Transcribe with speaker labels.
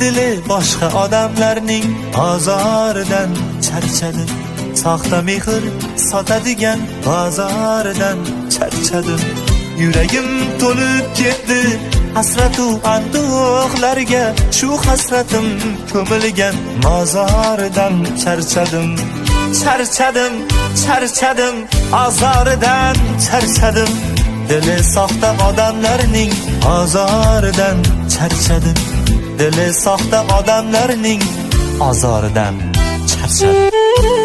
Speaker 1: dili boshqa odamlarning ozoridan charchadim. Soxta mehr sotadigan bozoridan charchadim. Yuragim to'lib ketdi hasratu anduhlarga, shu hasratim ko'milgan mozoridan charchadim. Charchadim, charchadim, azoridan charchadim. Dili soxta odamlarning azoridan charchadim. Dili soxta odamlarning azoridan charchadim.